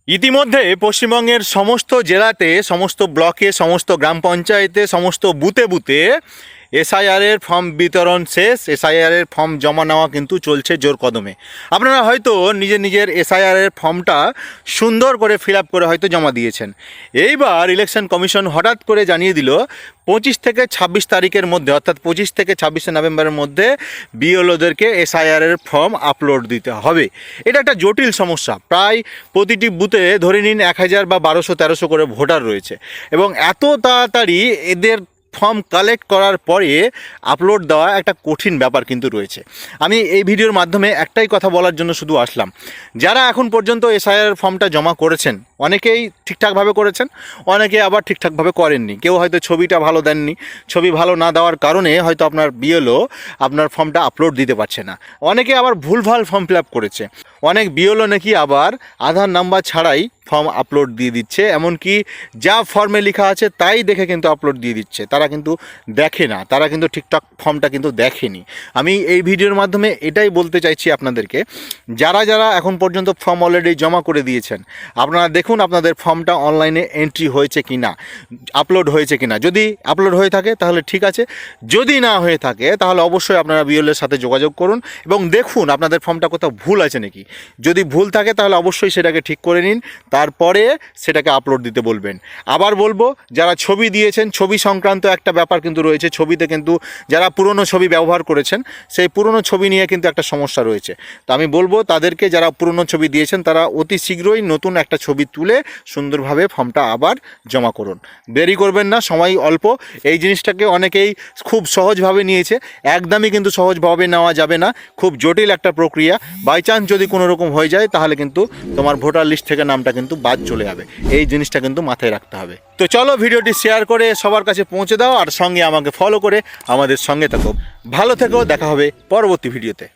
ইতিমধ্যে পশ্চিমবঙ্গের সমস্ত জেলাতে, সমস্ত ব্লকে, সমস্ত গ্রাম পঞ্চায়েতে, সমস্ত বুথে বুথে এসআইআরের ফর্ম বিতরণ শেষ। এসআইআরের ফর্ম জমা নেওয়া কিন্তু চলছে জোর কদমে। আপনারা হয়তো নিজের এসআইআরের ফর্মটা সুন্দর করে ফিল আপ করে হয়তো জমা দিয়েছেন। এইবার ইলেকশন কমিশন হঠাৎ করে জানিয়ে দিল 25 থেকে 26 তারিখের মধ্যে, অর্থাৎ 25 থেকে 26শে নভেম্বরের মধ্যে বিএলওদেরকে এসআইআরের ফর্ম আপলোড দিতে হবে। এটা একটা জটিল সমস্যা। প্রায় প্রতিটি বুথে ধরে নিন 1000 বা 1200-1300 করে ভোটার রয়েছে, এবং এত তাড়াতাড়ি এদের ফর্ম কালেক্ট করার পরে আপলোড দেওয়া একটা কঠিন ব্যাপার কিন্তু রয়েছে। আমি এই ভিডিওর মাধ্যমে একটাই কথা বলার জন্য শুধু আসলাম, যারা এখন পর্যন্ত এসআইআর ফর্মটা জমা করেছেন, অনেকেই ঠিকঠাকভাবে করেছেন, অনেকে আবার ঠিকঠাকভাবে করেননি। কেউ হয়তো ছবিটা ভালো দেননি, ছবি ভালো না দেওয়ার কারণে হয়তো আপনার বিএলও আপনার ফর্মটা আপলোড দিতে পারছে না। অনেকে আবার ভুলভাল ফর্ম ফিল আপ করেছে। অনেক বিএলও নাকি আবার আধার নাম্বার ছাড়াই ফর্ম আপলোড দিয়ে দিচ্ছে, এমনকি যা ফর্মে লেখা আছে তাই দেখে কিন্তু আপলোড দিয়ে দিচ্ছে। তারা কিন্তু দেখে না, তারা কিন্তু ঠিকঠাক ফর্মটা কিন্তু দেখেনি। আমি এই ভিডিওর মাধ্যমে এটাই বলতে চাইছি আপনাদেরকে, যারা যারা এখন পর্যন্ত ফর্ম অলরেডি জমা করে দিয়েছেন, আপনারা দেখুন আপনাদের ফর্মটা অনলাইনে এন্ট্রি হয়েছে কি না, আপলোড হয়েছে কি না। যদি আপলোড হয়ে থাকে তাহলে ঠিক আছে, যদি না হয়ে থাকে তাহলে অবশ্যই আপনারা বিএলওর সাথে যোগাযোগ করুন এবং দেখুন আপনাদের ফর্মটা কোথাও ভুল আছে নাকি। যদি ভুল থাকে তাহলে অবশ্যই সেটাকে ঠিক করে নিন, তারপরে সেটাকে আপলোড দিতে বলবেন। আবার বলবো, যারা ছবি দিয়েছেন, ছবি সংক্রান্ত একটা ব্যাপার কিন্তু রয়েছে। ছবিতে কিন্তু যারা পুরনো ছবি ব্যবহার করেছেন, সেই পুরনো ছবি নিয়ে কিন্তু একটা সমস্যা রয়েছে। তো আমি বলবো তাদেরকে, যারা পুরনো ছবি দিয়েছেন তারা অতি শীঘ্রই নতুন একটা ছবি তুলে সুন্দরভাবে ফর্মটা আবার জমা করুন। দেরি করবেন না, সময় অল্প। এই জিনিসটাকে অনেকেই খুব সহজভাবে নিয়েছে, একদমই কিন্তু সহজভাবে নেওয়া যাবে না। খুব জটিল একটা প্রক্রিয়া। বাই চান্স যদি কোনো রকম হয়ে যায় তাহলে কিন্তু তোমার ভোটার লিস্ট থেকে নামটা কিন্তু বাদ চলে যাবে। এই জিনিসটা কিন্তু মাথায় রাখতে হবে। তো চলো ভিডিওটি শেয়ার করে সবার কাছে পৌঁছে দাও, আর সঙ্গে আমাকে ফলো করে আমাদের সঙ্গে থাকো। ভালো থেকো, দেখা হবে পরবর্তী ভিডিওতে।